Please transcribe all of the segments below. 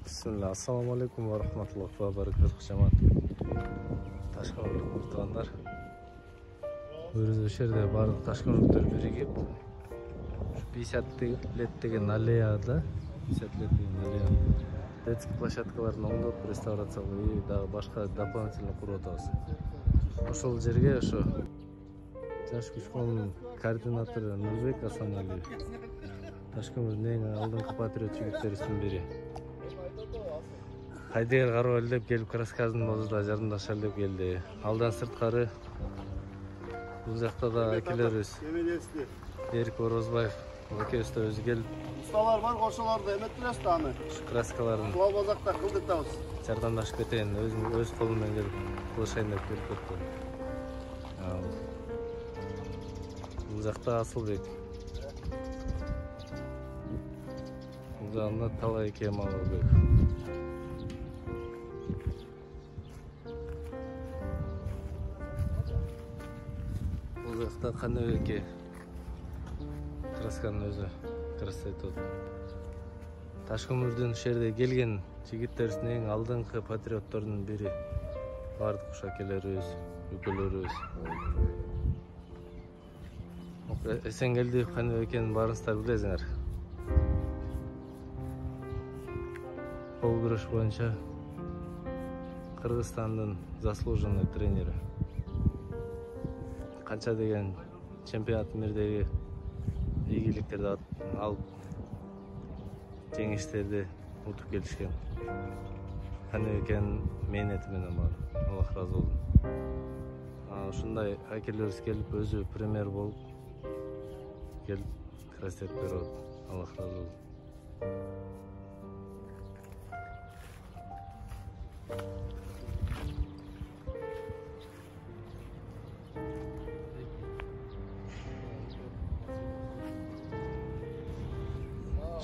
Bismillah, assalamu alaikum wa rahmatullahi wa barakatuh. Жамаат. Ташкентlik муртагандар. Өз жерде барлық ташкенттер бірігіп 50 лет деген аллеяда 50 лет деген аллея детский площадкаларын оңдоп реставрациялап и дагы башка дополнительно куруп атабыз. Ошол жерге ошо жаш күчкөнүн координатору Нурбек Асаналиев Ташкенттин эң алдыңкы патриот жигиттерибиздин бири. Хайдер карабал деп келип краскасын мозуда жардамдашалы деп келди. Алдан сырткары бул жакта да акелерибиз Эрик Орозбаев экөөбүз да өзү келип Ustalar var, koşularda emettiriyoruz da hani. краскаларын Sual bozakta kıldırtavuz. жардамдашып кетейин, өз колум менен келип кылышайын деп келип кетти. Бул жакта Асылбек. Бул жагында Талай Кемалбек. Бул жакта Каныбеке. Красканын өзү красойтот. Ташкөмүрдүн шерде келген жигиттерибиздин эң алдыңкы патриоттордун бири. Бардык ушакелерибиз, үкөлөрүбүз. Эсенгелдиев Каныбекенин баарыңыздар билесиңер. Кол күрөш боюнча Кыргызстандын заслуженный тренери. Канча деген чемпионат мирдеги ийгиликтерди алып жеңиштерди утуп келишкен. Каныбекенин мээнети менен бар. Аллах разы болсун. Ушундай акелерибиз келип өзү премьер болуп келип красият берип атат. Аллах разы болсун.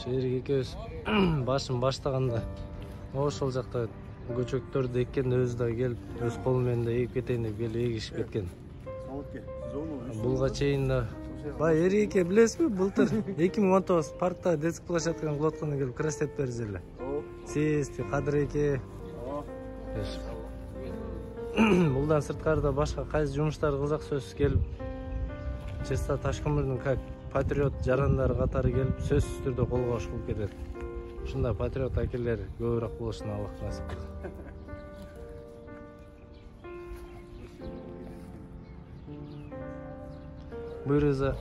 Шерик экөөбүз башын баштаганда ошол жакта көчөктөрдү эккен өзү да келип өз колу менен да эгип кетейин деп келип эгишип кеткен. Булга чейин да бай Эрике билесизби, былтыр 2019 паркта детский площадканы кылып атканда келип красият берди эле. Сизди Кадыр эке. Булдан сырткары да башка кайсы жумуштар кылсак сөзсүз келип чисто Ташкөмүрдүн как патриот жарандары катары келип сөзсүз түрдө колго кош кылып кетет. Ушундай патриот акелер көбүрөөк болушуна Аллах насип кылсын. Буйруза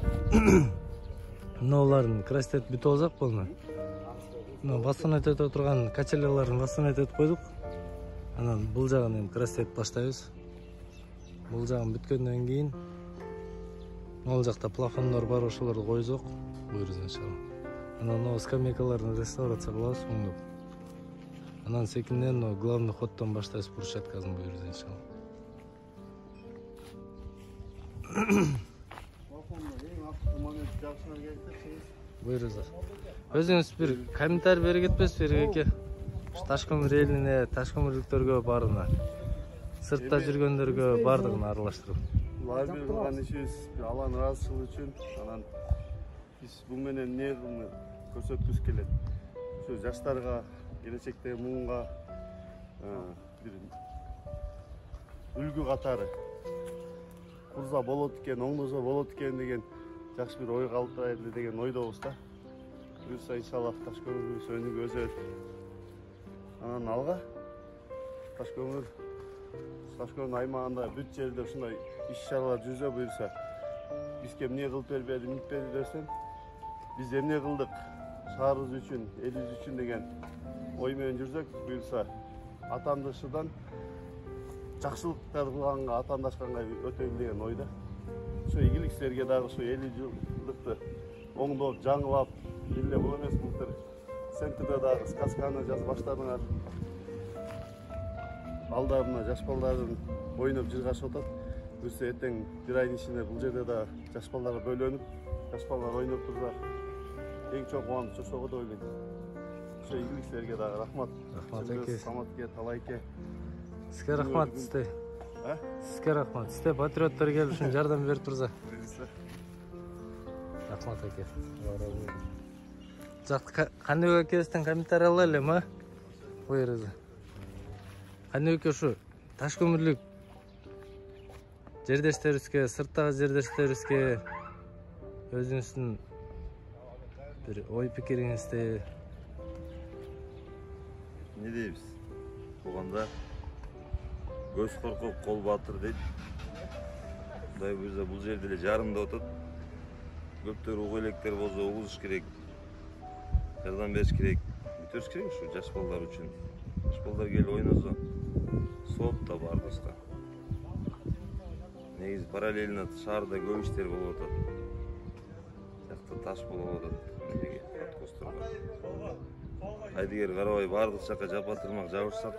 нооларын красият бүтүп алсак болду. Восстановить этип отурган качеляларын восстановить этип койдук. Анан бул жагын эми красият баштайбыз. Бул жагын бүткөндөн кийин ол жакта плафондор бар, ошолорду койсок буйруза иншалла. Анан скамейкаларын реставрация кылабыз оңдоп. Анан секинден главный ходдон баштайбыз брусчаткасын буйруза иншалла. Буйруза. Өзүңүз бир комментарий берип кетпесизби Эрике? Ташкөмүр элине, ташкөмүрлүктөргө баарына, сыртта жүргөндөргө бардыгын аралаштырып. Лагерь кылган ишибиз Алланын ыраазычылыгы үчүн, анан биз бул менен эмне көрсөткүбүз келет. Ошо жаштарга, келечектеги муунга бир үлгү катары курса болот экен, оңдосо болот экен деген жакшы бир ой калтырайлы деген ойдобуз да. Буюрса иншалла Ташкөмүрүбүз өнүгүп өсөт. Анан алга Ташкөмүр аймагында бүт жерде ушундай иш-чаралар жүрсө буюрса, бизге эмне кылып бербеди, мынтпеди десем, биз эмне кылдык шаарыбыз үчүн, элибиз үчүн деген ой менен жүрсөк, буюрса атаандашыдан жакшылыктар кылганга, атаандашканга өтөйүн деген ойда. Ошо ийгилик силерге дагы ушу 50 жылдыкты оңдоп, жаңылап, эле бул эмес былтыр центрде дагы сказканы жазып баштадыңар. Балдар мына жаш балдардын ойноп жыргашып атат. Буюрса эртең бир айдын ичинде бул жерде да жаш балдарга бөлөнүп, жаш балдар ойноп турса, эң чоң кубаныч ошого да ойлойм. Ошо ийгилик силерге дагы рахмат. Рахмат эке. Саматке, Талайке. Сизге рахмат сизде. Сизге рахмат. Сизде патриоттор келип ушун жардам берип турса. Рахмат эке. Жакты Каныбек экөөбүздөн комментарий алайлы, кой бересиз. Кандай экен ушу таш көмүрлүк жердештерибизге, сырттагы жердештерибизге өзүңүздүн бир ой пикириңизди не дейбиз? Болгондо көз коркуп кол батыр дейт. Мындай болсо бул жерде эле жарымда отот. Көптөр угу электер болсо угузуш керек. Жардам бериш керек. Бүтөш керек ушу жаш балдар үчүн. Жаш балдар келип ойносо сооп да баарыбызга. Негизи параллельно шаарда көп иштер болуп атат. Жакта таш болуп атат. Неге подкосторго. Айдыгер карабай баардык жакка жапа тырмак жабышсак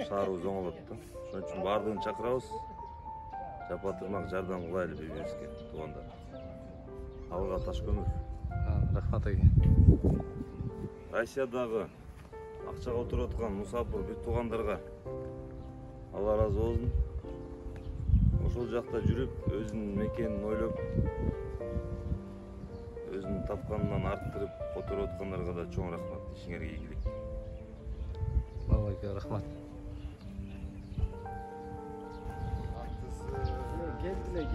шаарыбыз оңолот да. Ошон үчүн баардыгын чакырабыз. Жапа тырмак жардам кылайлы бири-бирибизге, туугандар. Алга таш көмүр. Рахмат аке. Россиядагы акчага отуруп аткан мусафир бүт туугандарга Алла ыраазы болсун. Ошол жакта жүрүп, өзүнүн мекенин ойлоп, өзүнүн тапканынан арттырып отуруп аткандарга да чоң рахмат. Ишиңерге ийгилик. Бабаке рахмат. Келгиле.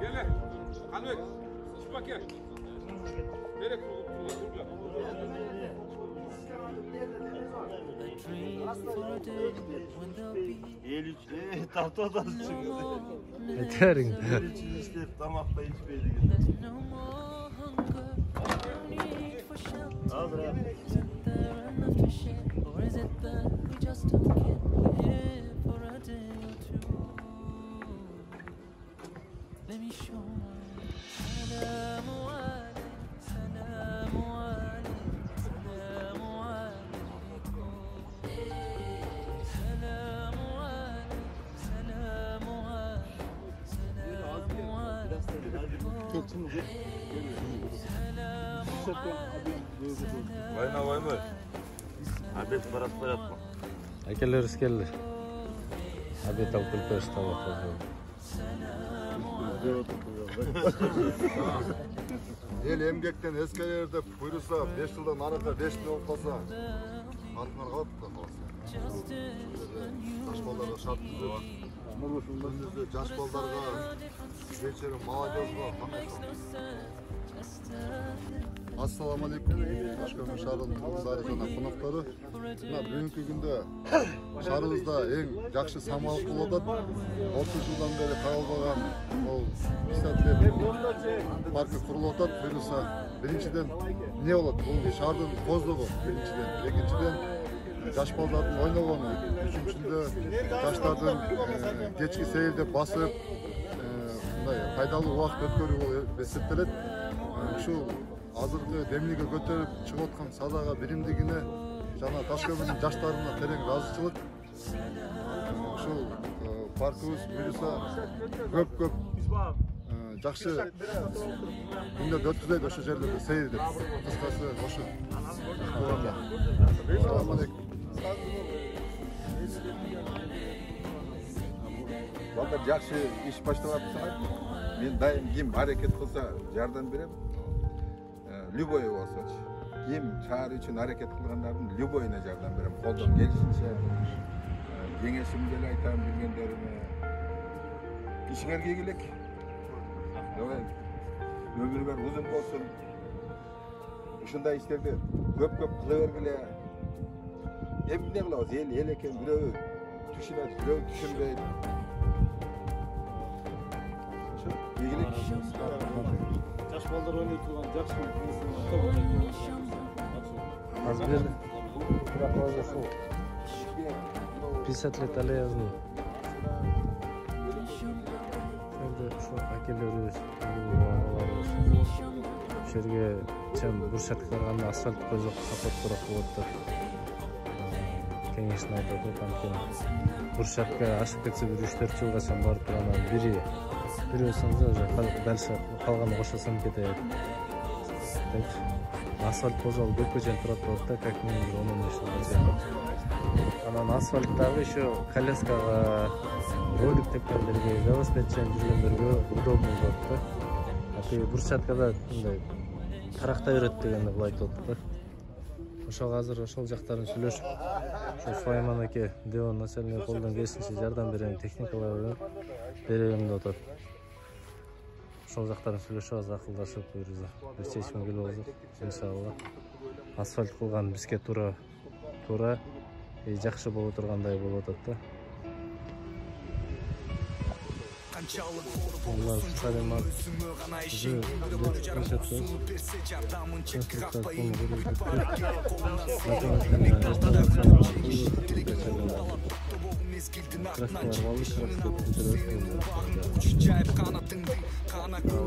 Gel. Kanbek. Çık bak gel. Nereye Tahtadasın çünkü. Yeterin. İşte damakta içmeydi. Al bırak. Let me show my Salamu alaikum, salamu alaikum, salamu alaikum. Salamu alaikum, salamu alaikum. Vayna. Abet baratma yapma. Akelerimiz keldi. Abet alıp kılıp tabak. El emgekten eskelerde buyursa 5 yıldan arada 5 yıl olup kalsa altınlar kalıp da kalsa. Jaş ballarga şart түзөп, önümüzde jaş ballarga, вечерин молодежьга каңашып. Assalamu alaikum. Ташкент шаарынын кыздары жана коноктору. Мына бүгүнкү күндө шаарыбызда эң жакшы самалык болуп атат. 30 жылдан бери каралбаган бул писателер паркы курулуп атат. Буюрса, биринчиден эмне болот? Бул шаардын коздугу биринчиден. Экинчиден жаш балдардын ойногону. Үчүнчүдө жаштардын кечки сейилде басып, мындай пайдалуу убакыт өткөрүү болуп эсептелет. Ушул азыркы демилге көтөрүп чыгып аткан садага биримдигине жана Ташкенттин жаштарына терең ыраазычылык. Ушул паркыбыз буюрса көп жакшы күндөрдү өткүзөйт ошол жерлерде сейилдеп. Кыскасы ошо. Assalamu alaikum. Балдар жакшы иш баштап атсаңар, мен дайым ким аракет кылса жардам берем. Любой болсочу. Ким шаар үчүн аракет кылгандардын любойуна жардам берем. Колдон келишинче кеңешимди эле айтам билгендериме. Ишиңерге ийгилик. Өмүрүңөр узун болсун. Ушундай иштерди көп кыла бергиле. Эмне кылабыз? Эл экен бирөө түшүнөт, бирөө түшүнбөйт. Ийгилик. Жаш балдар ойнойт турган жакшы Азберди. Писатель Талиевни. Эми ушу акелерибиз, балаларыбыз. Ушул жерге чын буршатып барганда асфальт көзөк капот турак болуп атат. кеңешин айтып атат. Анткени брусчатка ашып кетсе 3-4 жылга чейин барып турганан бири болсоңуз уже дальше калганы кошосом кетет деп. Асфальт пожалуй көпкө чейин турат болот да, как минимум 10-15 жылга чейин. Анан асфальттагы еще коляскага, ролик тепкендерге, велосипед чейин жүргөндөргө удобный болот да. Тиги брусчаткада мындай тарактай берет дегенди бул айтып атат да. Ошол азыр ошол жактарын сүйлөшүп, ошо Сулайман аке Девон начальник колдон келишинче жардам берем, техникалар берем деп атат. Ошол жактарын сүйлөшөбүз, акылдашып буюрса бир чечимге келип алсак, иншалла. Асфальт кылган бизге туура жакшы боло тургандай болуп атат да. Алла саламат.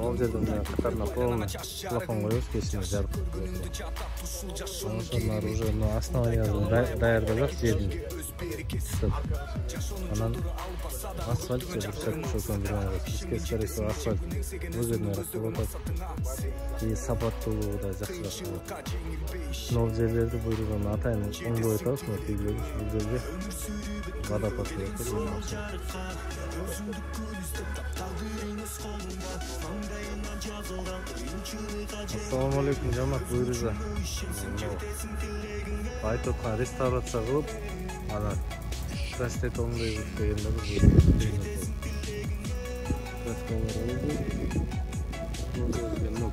Ал жерден катарына полный телефон коебуз, кечине жарык. Ошонун уже основаниясын даярдадык жерин. Анан асфальт же брусчатка ошондон бизге скорее всего асфальт өзүнө ырастап атат. И сапаттуулугу да жакшыраак болот. Ол жерлерди буйругун атайын оңдоп атабыз, бул жерге водопад болот. Ассаламу алейкум жамаат, буйругу. Айтып аткан реставрация кылып, анан красит оңдойбуз дегенде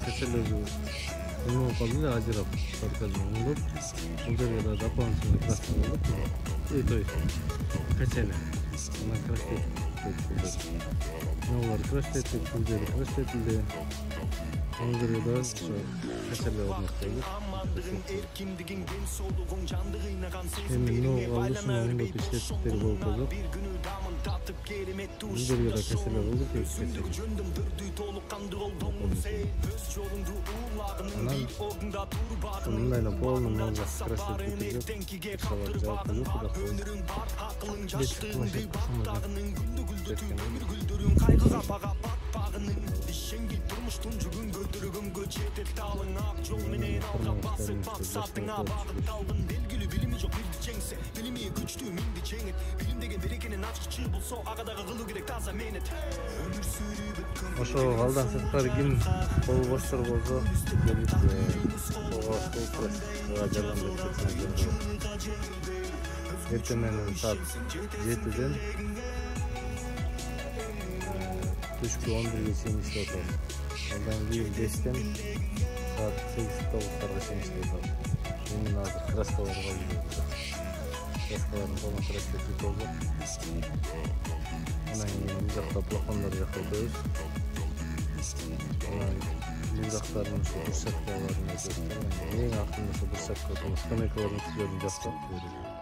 качелерди оңдоп калды эле, ажырап оңдоп, бул жерге да дополнительный краска болот. То есть качели анан красит. Новар красит, бул жери краситилди. Бул жерге да качелер орнотулду. Эми алышын оңдоп иштеттиктери болуп атат. Бул жерге да качелер болду, анан мындайла полный мозга красит кетип, салат жаап коюп, ошо алдан сырткары ким колу боштор болсо келип жардам берип кетсеңиз. Эртең менен саат 7-ден түшкү 11-ге чейин иштеп атабыз. Андан кийин 5-тен саат 8-9-тарга чейин иштеп атабыз. Эми азыр краскалар калды. Краскалардын колун краситип болду. Анан кийин бул жакта плафондор жакка коебуз. Анан бул жактардын ушу брусчаткаларын эң акырында брусчатка скамейкалардын үстүлөрүн жаптап беребиз.